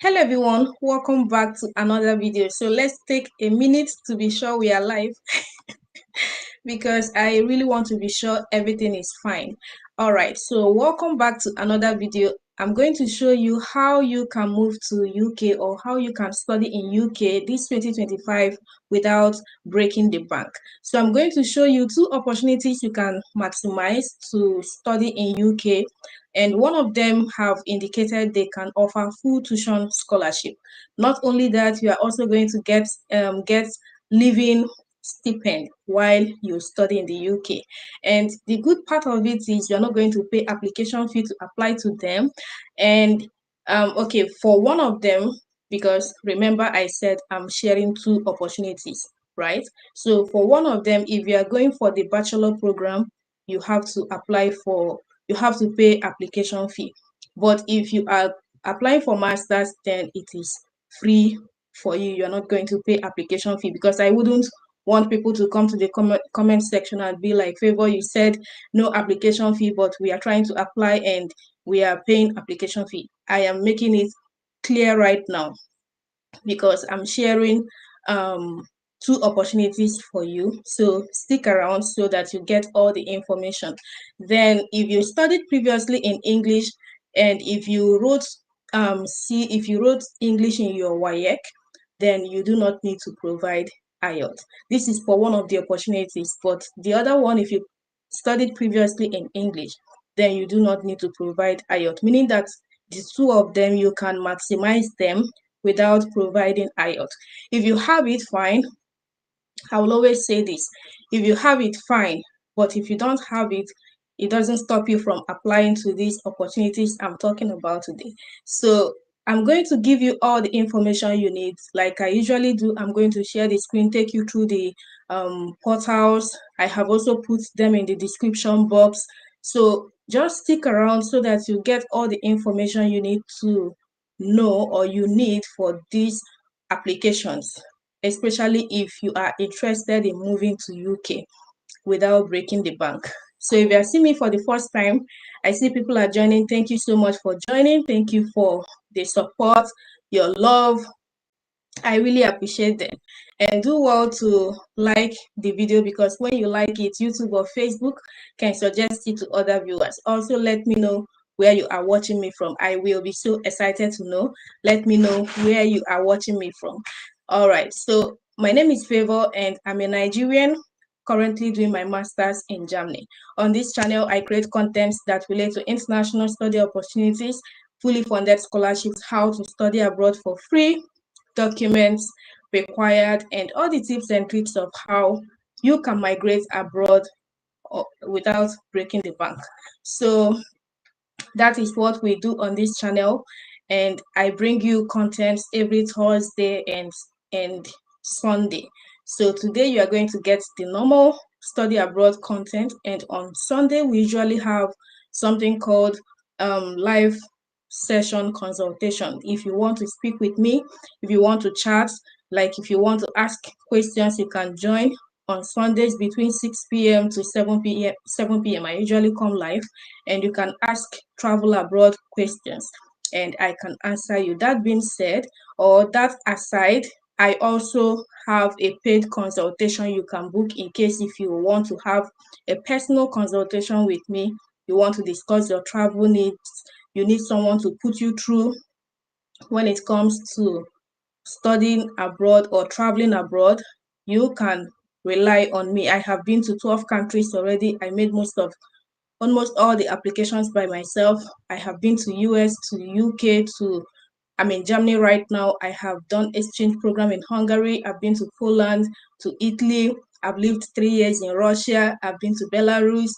Hello everyone, welcome back to another video. So let's take a minute to be sure we are live because I really want to be sure everything is fine. All right, so welcome back to another video. I'm going to show you how you can move to UK or how you can study in UK this 2025 without breaking the bank. So I'm going to show you two opportunities you can maximize to study in UK, and one of them have indicated they can offer full tuition scholarship. Not only that, you are also going to get living stipend while you study in the UK. And the good part of it is you're not going to pay application fee to apply to them. And okay, for one of them, because remember I said I'm sharing two opportunities, right? So for one of them, if you are going for the bachelor program, you have to you have to pay application fee. But if you are applying for masters, then it is free for you. You're not going to pay application fee, because I wouldn't want people to come to the comment section and be like, Favour, you said no application fee, but we are trying to apply and we are paying application fee. I am making it clear right now because I'm sharing two opportunities for you. So stick around so that you get all the information. Then if you studied previously in English, and if you wrote if you wrote English in your WAEC, then you do not need to provide IELTS. This is for one of the opportunities, but the other one, if you studied previously in English, then you do not need to provide IELTS, meaning that the two of them, you can maximize them without providing IELTS. If you have it, fine. I will always say this. If you have it, fine. But if you don't have it, it doesn't stop you from applying to these opportunities I'm talking about today. So I'm going to give you all the information you need. Like I usually do, I'm going to share the screen, take you through the portals. I have also put them in the description box. So just stick around so that you get all the information you need to know or you need for these applications, especially if you are interested in moving to UK without breaking the bank. So if you are seeing me for the first time, I see people are joining. Thank you so much for joining. Thank you for the support, your love. I really appreciate them. And do well to like the video, because when you like it, YouTube or Facebook can suggest it to other viewers. Also, let me know where you are watching me from. I will be so excited to know. Let me know where you are watching me from. All right, so my name is Favour and I'm a Nigerian currently doing my master's in Germany. On this channel, I create contents that relate to international study opportunities, fully funded scholarships, how to study abroad for free, documents required, and all the tips and tricks of how you can migrate abroad without breaking the bank. So that is what we do on this channel, and I bring you contents every Thursday and Sunday. So today you are going to get the normal study abroad content, and on Sunday we usually have something called live session consultation. If you want to speak with me, if you want to chat, like if you want to ask questions, you can join on Sundays between 6 p.m. to 7 p.m. I usually come live, and you can ask travel abroad questions and I can answer you. That being said, or that aside, I also have a paid consultation you can book in case if you want to have a personal consultation with me, you want to discuss your travel needs, you need someone to put you through when it comes to studying abroad or traveling abroad, you can rely on me. I have been to 12 countries already. I made almost all the applications by myself. I have been to US, to UK, I'm in Germany right now. I have done exchange program in Hungary. I've been to Poland, to Italy. I've lived 3 years in Russia. I've been to Belarus.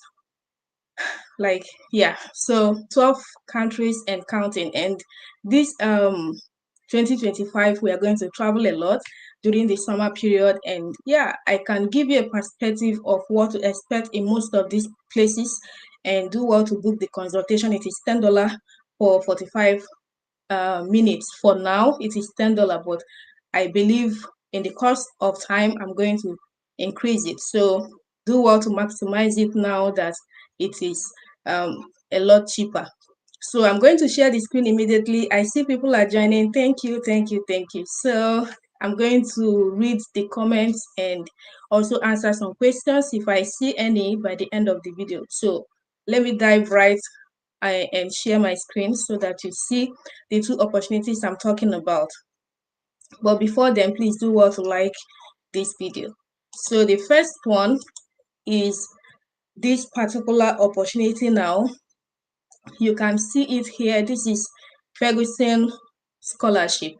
Like, yeah, so 12 countries and counting. And this 2025, we are going to travel a lot during the summer period, and yeah, I can give you a perspective of what to expect in most of these places. And do well to book the consultation. It is $10 for 45 minutes. For now it is $10, but I believe in the course of time I'm going to increase it. So do well to maximize it now that it is a lot cheaper. So I'm going to share the screen immediately. I see people are joining. Thank you, thank you, thank you. So I'm going to read the comments and also answer some questions if I see any by the end of the video. So let me dive right and share my screen so that you see the two opportunities I'm talking about. But before then, please do well to like this video. So the first one is this particular opportunity now. You can see it here. This is Ferguson scholarship,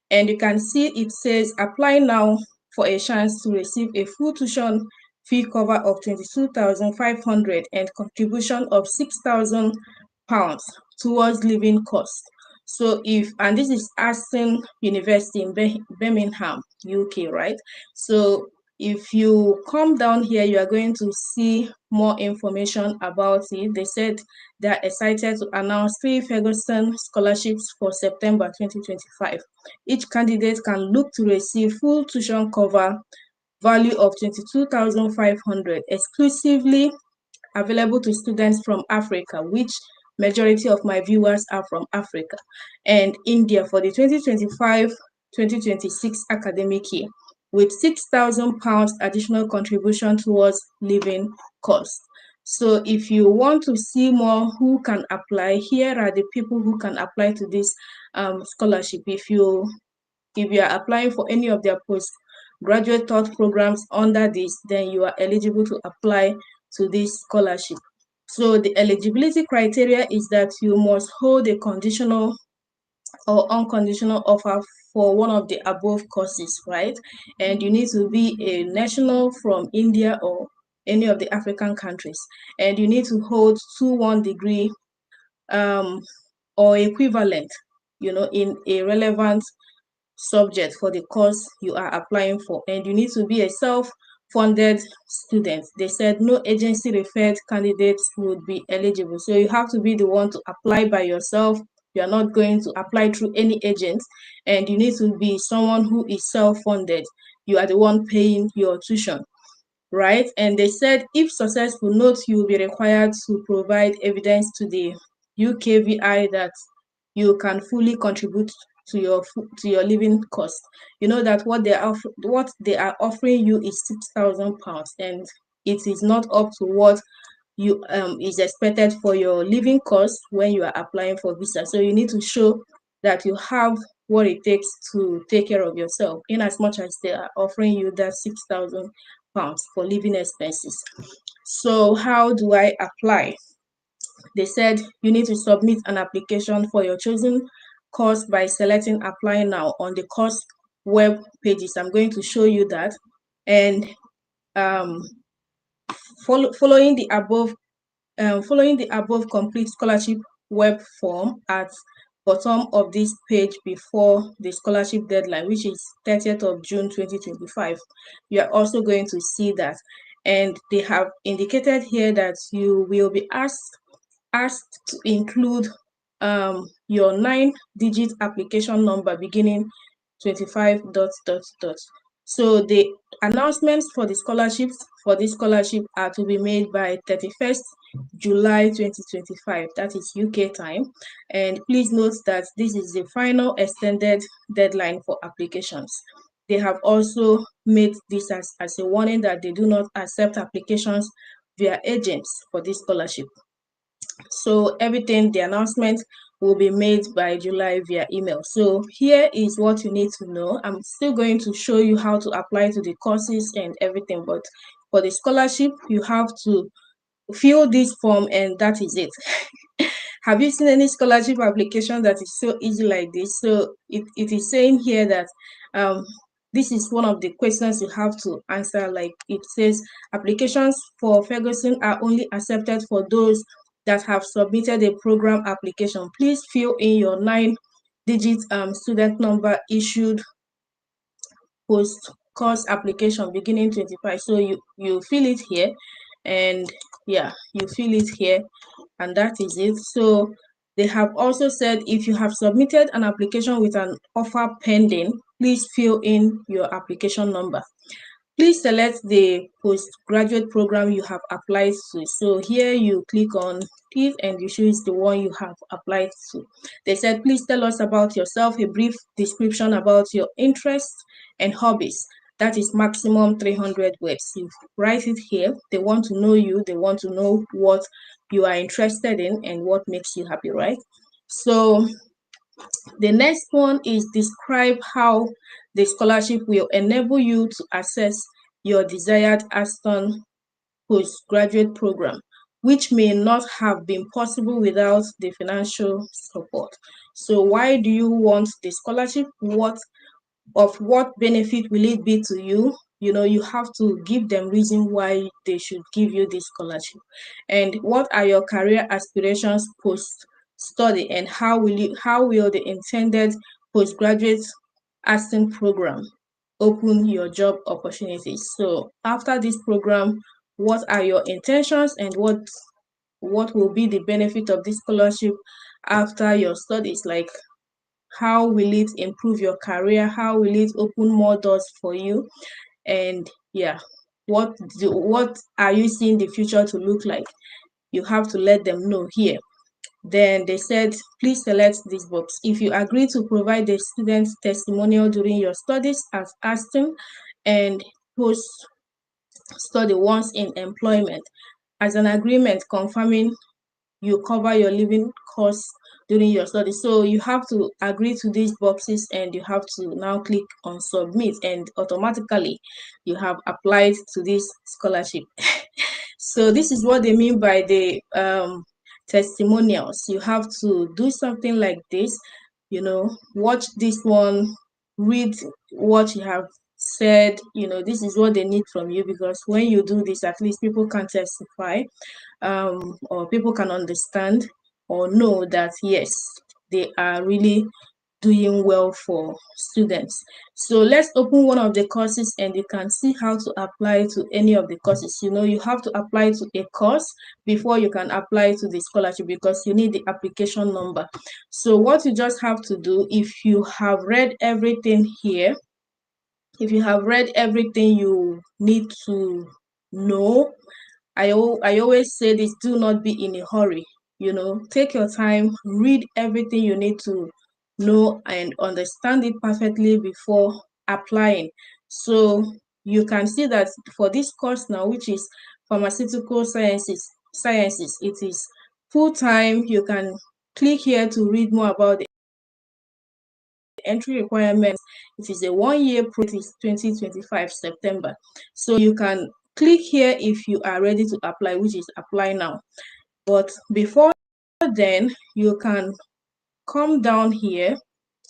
and you can see it says apply now for a chance to receive a full tuition fee cover of 22,500 and contribution of 6,000 pounds towards living cost. So and this is Aston University in Birmingham, UK, right? So if you come down here, you are going to see more information about it. They said they are excited to announce 3 Ferguson scholarships for September 2025. Each candidate can look to receive full tuition cover value of 22,500 exclusively available to students from Africa, which majority of my viewers are from Africa, and India for the 2025-2026 academic year, with 6,000 pounds additional contribution towards living costs. So if you want to see more who can apply, here are the people who can apply to this scholarship. If you are applying for any of their postgraduate taught programs under this, then you are eligible to apply to this scholarship. So the eligibility criteria is that you must hold a conditional or unconditional offer for one of the above courses, right? And you need to be a national from India or any of the African countries. And you need to hold 2-1 degree or equivalent, in a relevant subject for the course you are applying for, and you need to be a self-funded student. They said no agency referred candidates would be eligible, so you have to be the one to apply by yourself. You are not going to apply through any agent, and you need to be someone who is self-funded. You are the one paying your tuition, right? And they said if successful, note you will be required to provide evidence to the UKVI that you can fully contribute to your living cost. You know that what they are offering you is 6,000 pounds, and it is not up to what you is expected for your living cost when you are applying for visa. So you need to show that you have what it takes to take care of yourself, in as much as they are offering you that 6,000 pounds for living expenses. So how do I apply? They said you need to submit an application for your chosen course by selecting apply now on the course web pages. I'm going to show you that. And following the above complete scholarship web form at bottom of this page before the scholarship deadline, which is 30th of June 2025. You are also going to see that, and they have indicated here that you will be asked to include your 9-digit application number beginning 25 ... So the announcements for the scholarships for this scholarship are to be made by 31st July 2025. That is UK time. And please note that this is the final extended deadline for applications. They have also made this as a warning that they do not accept applications via agents for this scholarship. So everything, the announcement will be made by July via email. So here is what you need to know. I'm still going to show you how to apply to the courses and everything, but for the scholarship, you have to fill this form, and that is it. Have you seen any scholarship application that is so easy like this? So it is saying here that this is one of the questions you have to answer. Like it says, applications for Ferguson are only accepted for those that have submitted a program application. Please fill in your 9-digit student number issued post course application beginning 25. So you fill it here, and yeah, you fill it here, and that is it. So they have also said if you have submitted an application with an offer pending, please fill in your application number. Please select the postgraduate program you have applied to. So here you click on it and you choose the one you have applied to. They said, please tell us about yourself, a brief description about your interests and hobbies. That is maximum 300 words. You write it here. They want to know you. They want to know what you are interested in and what makes you happy, right? So the next one is describe how the scholarship will enable you to access your desired Aston postgraduate program, which may not have been possible without the financial support. So why do you want the scholarship? What benefit will it be to you? You have to give them reason why they should give you this scholarship. And what are your career aspirations post study, and how will the intended postgraduate Aston program open your job opportunities? So after this program, what are your intentions, and what will be the benefit of this scholarship after your studies? Like, how will it improve your career? How will it open more doors for you? And yeah, what are you seeing the future to look like? You have to let them know here. Then they said, please select this box. If you agree to provide the student's testimonial during your studies as Aston and post-study once in employment, as an agreement confirming you cover your living costs during your study. So you have to agree to these boxes and you have to now click on submit, and automatically you have applied to this scholarship. So this is what they mean by the testimonials. You have to do something like this, watch this one, read what you have said. This is what they need from you, because when you do this, at least people can testify, or people can understand or know that yes, they are really doing well for students. So let's open one of the courses and you can see how to apply to any of the courses. You have to apply to a course before you can apply to the scholarship, because you need the application number. So what you just have to do, if you have read everything here, if you have read everything you need to know, I always say this: do not be in a hurry. Take your time, read everything you need to know and understand it perfectly before applying. So you can see that for this course now, which is pharmaceutical sciences, it is full-time. You can click here to read more about the entry requirements. It is a 1-year program. It is 2025 September. So you can click here if you are ready to apply, which is apply now. But before then, you can come down here,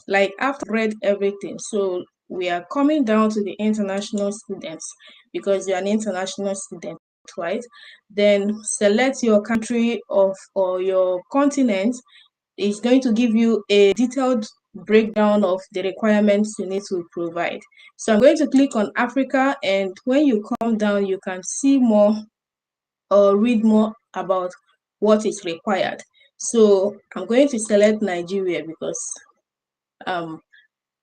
like after read everything. So we are coming down to the international students, because you're an international student, right? Then select your country or your continent. It's going to give you a detailed breakdown of the requirements you need to provide. So I'm going to click on Africa, and when you come down, you can see more or read more about what is required. So I'm going to select Nigeria, because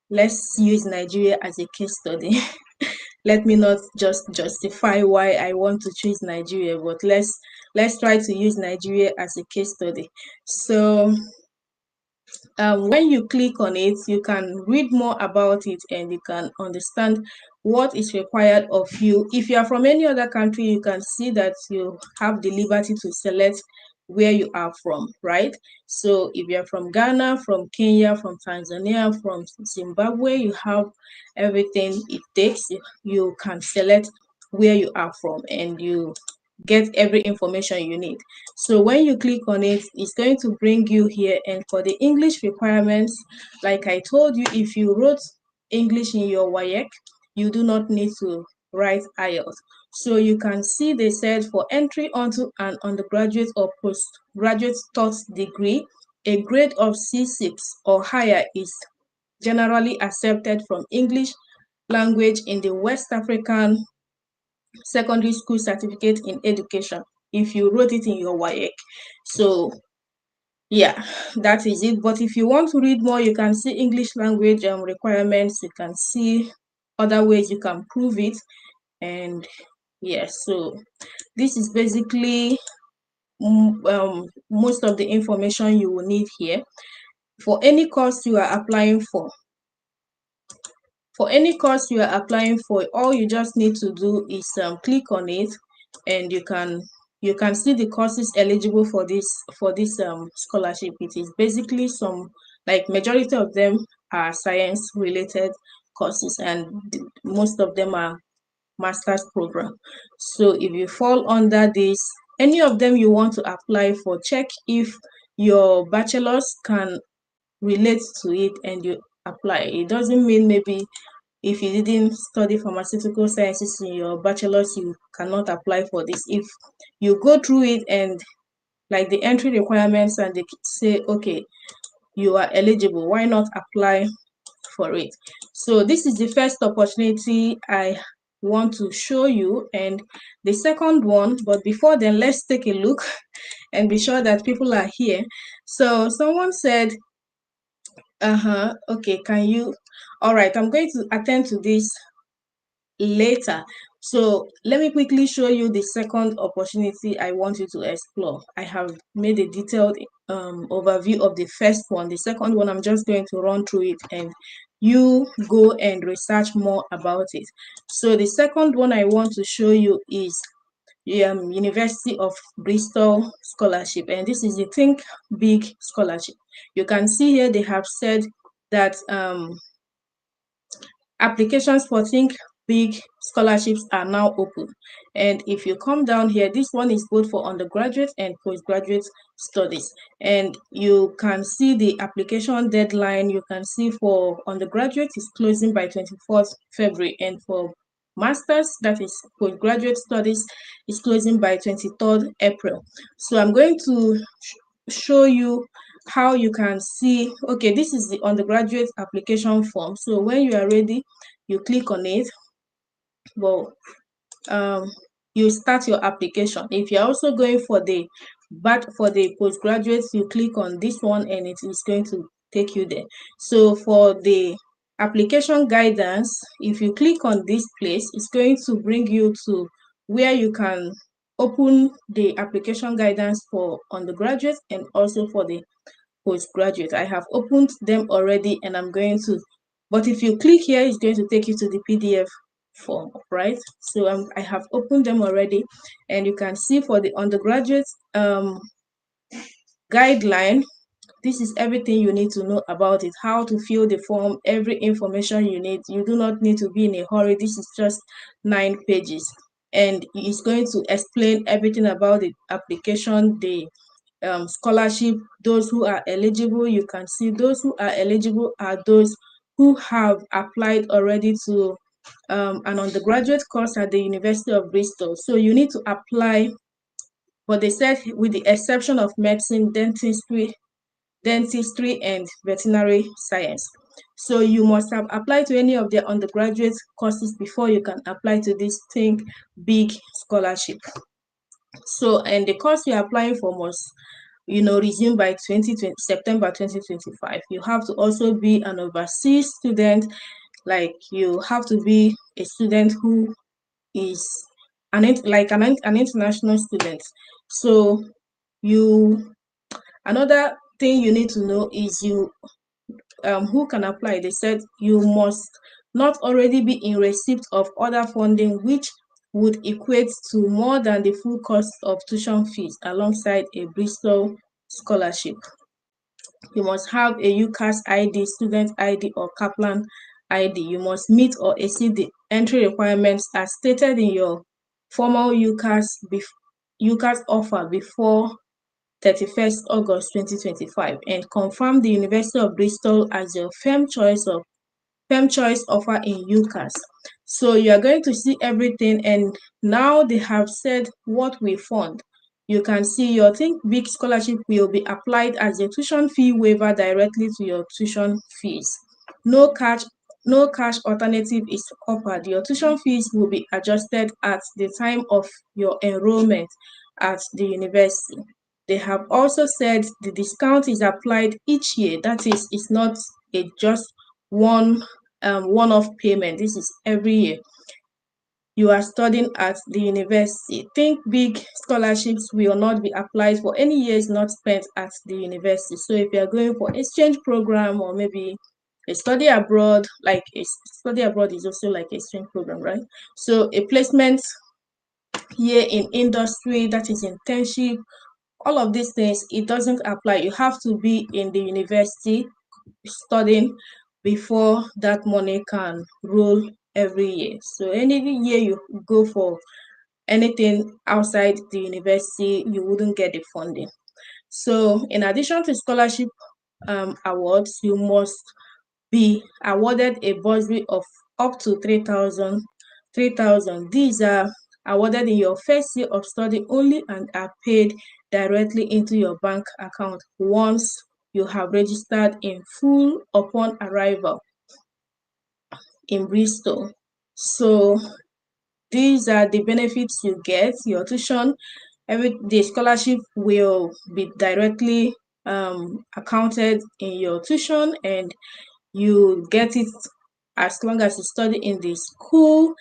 let's use Nigeria as a case study. Let me not just justify why I want to choose Nigeria, but let's try to use Nigeria as a case study. So when you click on it, you can read more about it and you can understand what is required of you. If you are from any other country, you can see that you have the liberty to select where you are from, right? So if you're from Ghana, from Kenya, from Tanzania, from Zimbabwe, you have everything it takes. You can select where you are from and you get every information you need. So when you click on it, it's going to bring you here. And for the English requirements, like I told you, if you wrote English in your WAEC, you do not need to write IELTS. So you can see they said for entry onto an undergraduate or postgraduate taught degree, a grade of C6 or higher is generally accepted from English language in the West African secondary school certificate in education, if you wrote it in your WAEC. So yeah, that is it. But if you want to read more, you can see English language requirements. You can see other ways you can prove it. And yes, so this is basically most of the information you will need here for any course you are applying for. For any course you are applying for, all you just need to do is click on it, and you can see the courses eligible for this scholarship. It is basically some, like, majority of them are science related courses, and most of them are master's program. So if you fall under this, any of them you want to apply for, check if your bachelor's can relate to it and you apply. It doesn't mean maybe if you didn't study pharmaceutical sciences in your bachelor's, you cannot apply for this. If you go through it and like the entry requirements and they say, okay, you are eligible, why not apply for it? So this is the first opportunity I want to show you, and the second one, but before then, let's take a look and be sure that people are here. So someone said, okay, can you, all right, I'm going to attend to this later. So let me quickly show you the second opportunity I want you to explore. I have made a detailed overview of the first one. The second one, I'm just going to run through it and you go and research more about it. So the second one I want to show you is University of Bristol scholarship, and this is the Think Big scholarship. You can see here they have said that applications for Think Big scholarships are now open. And if you come down here, this one is both for undergraduate and postgraduate studies. And you can see the application deadline. You can see for undergraduate is closing by 24th February, and for master's, that is postgraduate studies, is closing by 23rd April. So I'm going to show you how you can see. Okay, this is the undergraduate application form. So when you are ready, you click on it. Well, you start your application. If you're also going for the postgraduates, you click on this one and it is going to take you there. So for the application guidance, if you click on this place, it's going to bring you to where you can open the application guidance for undergraduate and also for the postgraduate. I have opened them already and I'm going to, but if you click here, it's going to take you to the PDF form, right? So I have opened them already, and you can see for the undergraduate guideline, this is everything you need to know about it, how to fill the form, every information you need. You do not need to be in a hurry. This is just 9 pages, and it's going to explain everything about the application, the scholarship, those who are eligible. You can see those who are eligible are those who have applied already to an undergraduate course at the University of Bristol. So you need to apply, but they said with the exception of medicine, dentistry, and veterinary science. So you must have applied to any of their undergraduate courses before you can apply to this Think Big scholarship. So, and the course you're applying for must, resume by September 2025. You have to also be an overseas student, like you have to be a student who is an international student. So another thing you need to know is who can apply. They said you must not already be in receipt of other funding which would equate to more than the full cost of tuition fees alongside a Bristol scholarship. You must have a UCAS ID, student ID, or Kaplan ID. You must meet or exceed the entry requirements as stated in your formal UCAS offer before 31st August 2025, and confirm the University of Bristol as your firm choice offer in UCAS. So you are going to see everything, and now they have said what we fund. You can see your Think Big scholarship will be applied as a tuition fee waiver directly to your tuition fees. No cash alternative is offered. Your tuition fees will be adjusted at the time of your enrollment at the university. They have also said the discount is applied each year. That is, it's not just one-off payment. This is every year. you are studying at the university. Think big scholarships will not be applied for any years not spent at the university. So if you are going for exchange program or maybe a study abroad, like a study abroad is also like exchange program, right? So a placement year in industry, that is internship, all of these things, it doesn't apply. You have to be in the university studying before that money can roll every year. So any year you go for anything outside the university, you wouldn't get the funding. So in addition to scholarship awards, you must be awarded a bursary of up to 3,000. These are awarded in your first year of study only and are paid directly into your bank account once you have registered in full upon arrival in Bristol. So these are the benefits you get. Your tuition, the scholarship will be directly accounted in your tuition, and you get it as long as you study in the school.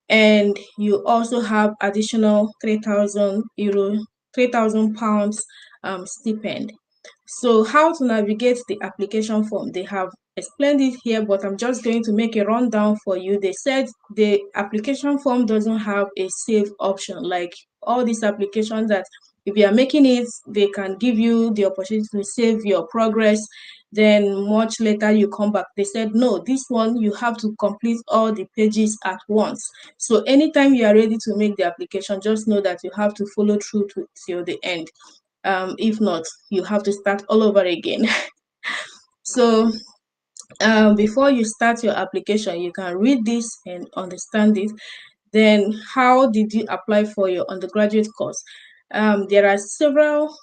And you also have additional €3,000, £3,000 stipend. So how to navigate the application form? They have explained it here, but I'm just going to make a rundown for you. They said the application form doesn't have a save option, like all these applications that if you are making it, they can give you the opportunity to save your progress. Then much later you come back. They said, no, this one you have to complete all the pages at once. So anytime you are ready to make the application, just know that you have to follow through till the end. If not, you have to start all over again. So before you start your application, you can read this and understand it. Then how did you apply for your undergraduate course? There are several.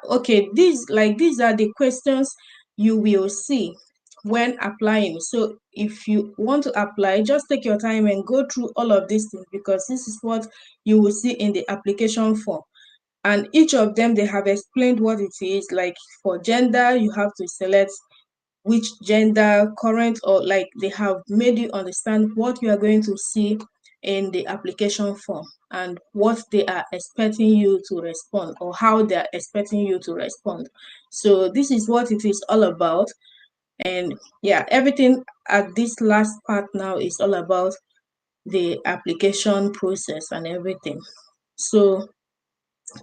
Okay, these are the questions you will see when applying. So if you want to apply, just take your time and go through all of these things, because this is what you will see in the application form. And each of them, they have explained what it is. Like for gender, you have to select which gender, current, or like they have made you understand what you are going to see in the application form and what they are expecting you to respond, or how they are expecting you to respond. So this is what it is all about. And yeah, everything at this last part now is all about the application process and everything. So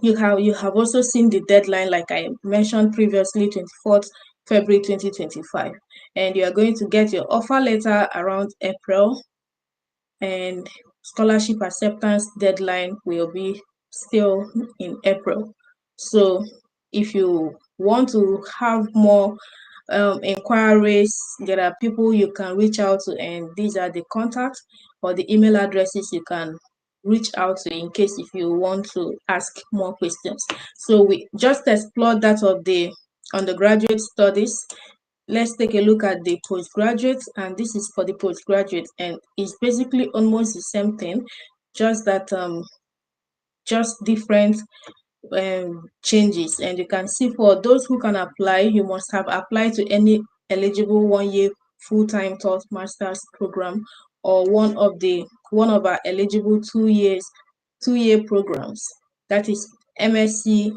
you have also seen the deadline, like I mentioned previously, 24th February 2025, and you are going to get your offer letter around April, and scholarship acceptance deadline will be still in April. So if you want to have more inquiries, there are people you can reach out to, and these are the contacts or the email addresses you can reach out to in case if you want to ask more questions. So we just explored that of the undergraduate studies. Let's take a look at the postgraduate, and this is for the postgraduate, and it's basically almost the same thing, just that just different changes. And you can see for those who can apply, you must have applied to any eligible 1-year full-time taught master's program, or one of our eligible 2-year programs, that is MSc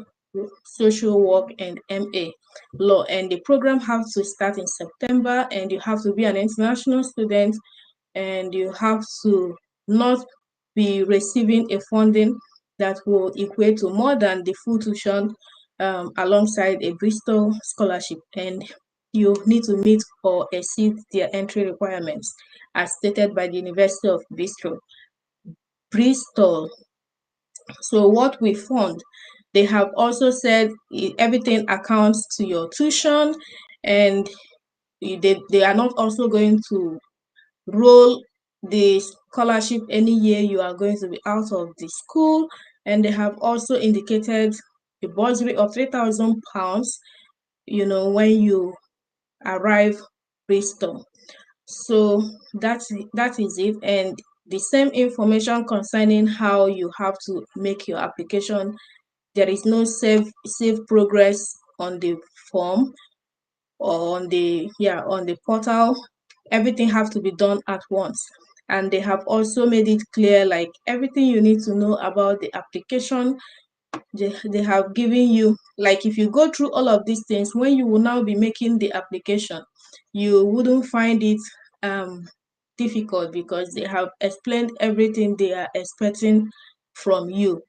social work and MA law. And the program has to start in September, and you have to be an international student, and you have to not be receiving a funding that will equate to more than the full tuition alongside a Bristol scholarship, and you need to meet or exceed their entry requirements as stated by the University of Bristol. So what we found, they have also said everything accounts to your tuition, and they are not also going to roll the scholarship any year you are going to be out of the school. And they have also indicated a bursary of £3,000, when you arrive Bristol. So that is it. And the same information concerning how you have to make your application. There is no save progress on the form or on the portal. Everything has to be done at once. and they have also made it clear, like everything you need to know about the application. They have given you, like if you go through all of these things, when you will now be making the application, you wouldn't find it difficult, because they have explained everything they are expecting from you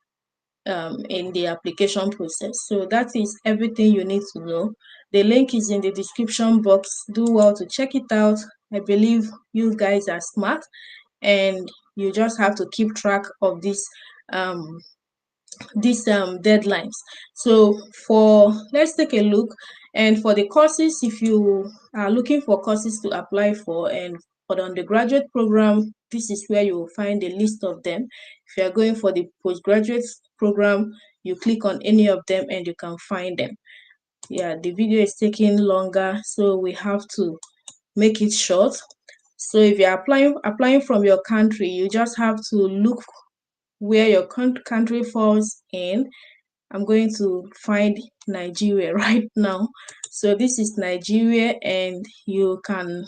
in the application process. So that is everything you need to know. The link is in the description box. Do well to check it out. I believe you guys are smart, and you just have to keep track of these deadlines. So let's take a look. And for the courses, if you are looking for courses to apply for, and for the undergraduate program, this is where you will find a list of them. If you are going for the postgraduate program, you click on any of them and you can find them. Yeah, the video is taking longer, so we have to make it short. So if you're applying from your country, you just have to look where your country falls in. I'm going to find Nigeria right now. So this is Nigeria, and you can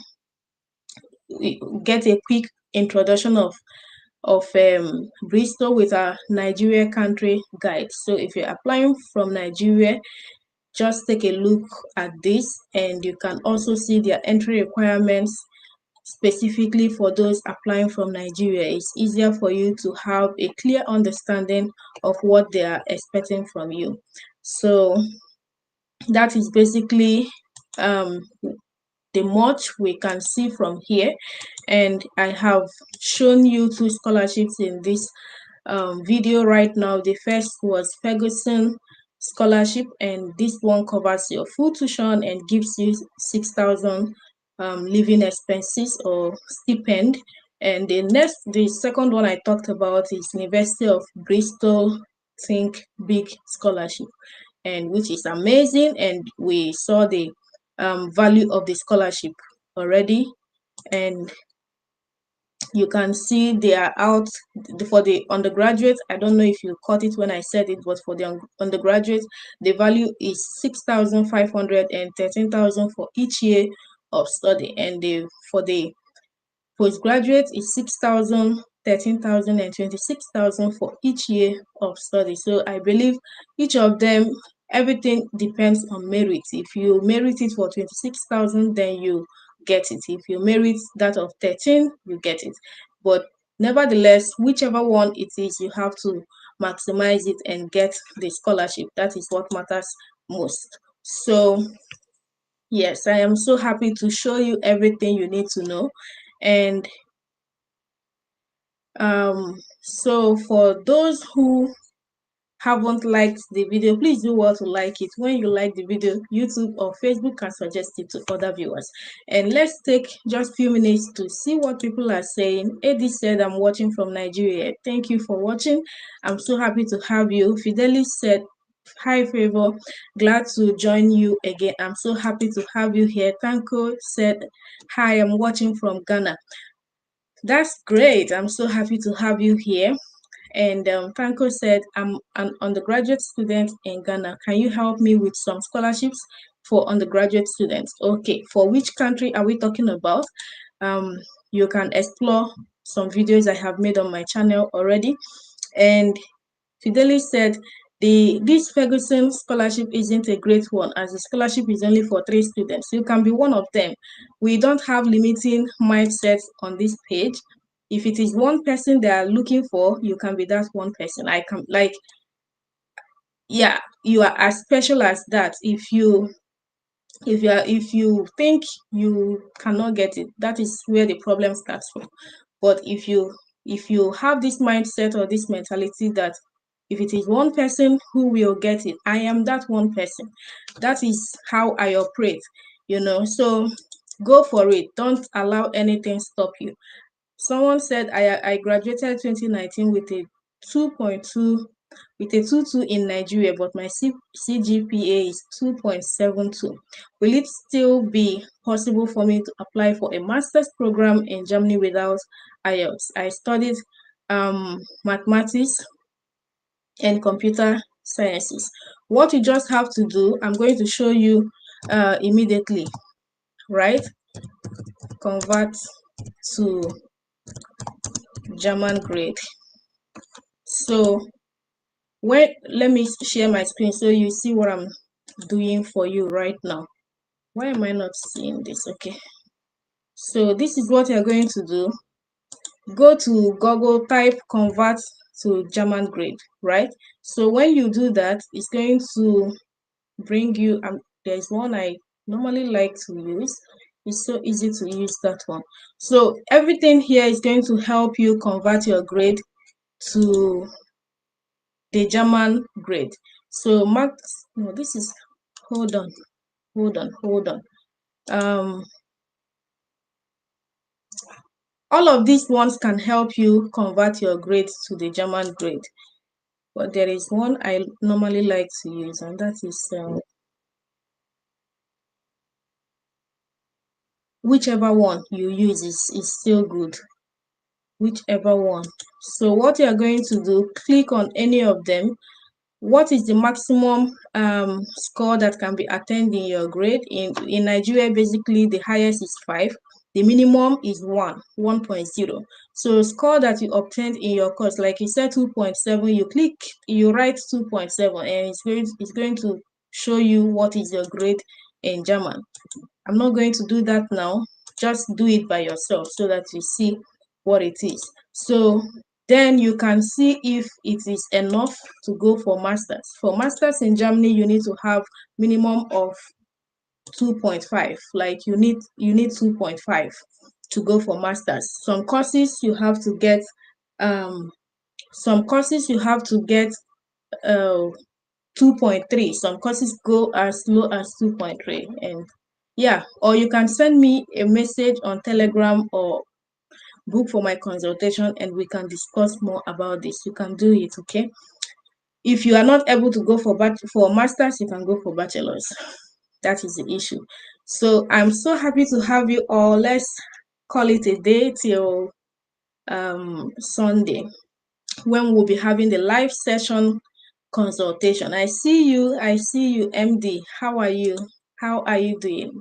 get a quick introduction of Bristol with a Nigeria country guide. So if you're applying from Nigeria, just take a look at this, and you can also see their entry requirements specifically for those applying from Nigeria. It's easier for you to have a clear understanding of what they are expecting from you. So that is basically the much we can see from here. And I have shown you 2 scholarships in this video right now. The first was Ferguson scholarship, and this one covers your full tuition and gives you 6,000 living expenses or stipend. And the second one I talked about is University of Bristol Think Big scholarship, and which is amazing. And we saw the value of the scholarship already, and you can see they are out for the undergraduate. I don't know if you caught it when I said it, but for the undergraduate, the value is 6,500 and 13,000 for each year of study, and for the postgraduate is 6,000, 13,000, and 26,000 for each year of study. So I believe each of them, everything depends on merit. If you merit it for 26,000, then you get it. If you merit that of 13, you get it. But nevertheless, whichever one it is, you have to maximize it and get the scholarship. That is what matters most. So yes, I am so happy to show you everything you need to know. And so for those who haven't liked the video, please do well to like it. When you like the video, YouTube or Facebook can suggest it to other viewers. And let's take just a few minutes to see what people are saying. Eddie said, I'm watching from Nigeria. Thank you for watching. I'm so happy to have you. Fidelis said, hi Favour, glad to join you again. I'm so happy to have you here. Tanko said, hi, I'm watching from Ghana. That's great. I'm so happy to have you here. And Franco said, I'm an undergraduate student in Ghana. Can you help me with some scholarships for undergraduate students? Okay, for which country are we talking about? You can explore some videos I have made on my channel already. And Fidelis said, this Ferguson scholarship isn't a great one, as the scholarship is only for 3 students. You can be one of them. We don't have limiting mindsets on this page. If it is one person they are looking for, you can be that one person. I can, like, yeah, you are as special as that. If you think you cannot get it, that is where the problem starts from. But if you have this mindset or this mentality that if it is one person who will get it, I am that one person. That is how I operate, so go for it. Don't allow anything stop you. Someone said, I graduated 2019 with a 2.2 with a 2.2 in Nigeria, but my CGPA is 2.72. Will it still be possible for me to apply for a master's program in Germany without IELTS? I studied mathematics and computer sciences. What you just have to do, I'm going to show you immediately, right? Convert to German grade. So let me share my screen so you see what I'm doing for you right now. Why am I not seeing this? Okay. So this is what you're going to do. Go to Google, type convert to German grade, right? So when you do that, it's going to bring you, there's one I normally like to use. It's so easy to use that one. So everything here is going to help you convert your grade to the German grade. So no, this is, hold on. All of these ones can help you convert your grade to the German grade. But there is one I normally like to use, and that is whichever one you use is still good. Whichever one. So what you are going to do, click on any of them. What is the maximum score that can be attained in your grade? In Nigeria, basically the highest is 5. The minimum is 1.0. So score that you obtained in your course, like you said 2.7, you write 2.7, and it's going to show you what is your grade in German. I'm not going to do that now. Just do it by yourself so that you see what it is. So then you can see if it is enough to go for masters. For masters in Germany, you need to have minimum of 2.5. Like you need 2.5 to go for masters. Some courses you have to get 2.3. Some courses go as low as 2.3. And yeah, or you can send me a message on Telegram or book for my consultation, and we can discuss more about this. You can do it, okay? If you are not able to go for masters, you can go for bachelors. That is the issue. So I'm so happy to have you all. Let's call it a day till Sunday, when we'll be having the live session consultation. I see you, MD. How are you? How are you doing?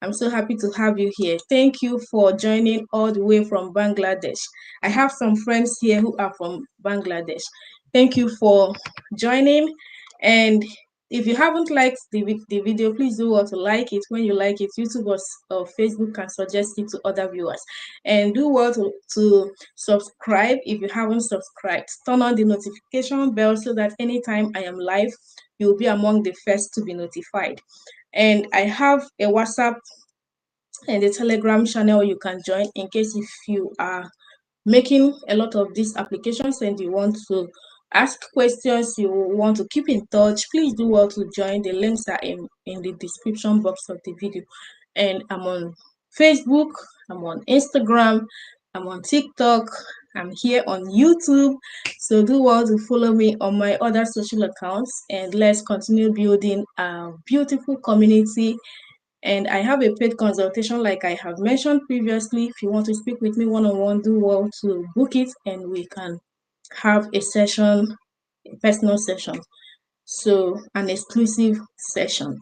I'm so happy to have you here. Thank you for joining all the way from Bangladesh. I have some friends here who are from Bangladesh. Thank you for joining. And if you haven't liked the video, please do well to like it. When you like it, YouTube or Facebook can suggest it to other viewers. And do well to subscribe if you haven't subscribed. Turn on the notification bell so that anytime I am live, you'll be among the first to be notified. And I have a WhatsApp and a Telegram channel you can join in case if you are making a lot of these applications and you want to ask questions, you want to keep in touch, please do well to join. The links are in the description box of the video. And I'm on Facebook, I'm on Instagram, I'm on TikTok, I'm here on YouTube. So do well to follow me on my other social accounts, and let's continue building a beautiful community. And I have a paid consultation, like I have mentioned previously. If you want to speak with me one-on-one, do well to book it, and we can have a session, a personal session. So an exclusive session.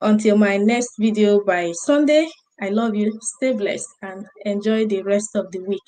Until my next video by Sunday, I love you. Stay blessed and enjoy the rest of the week.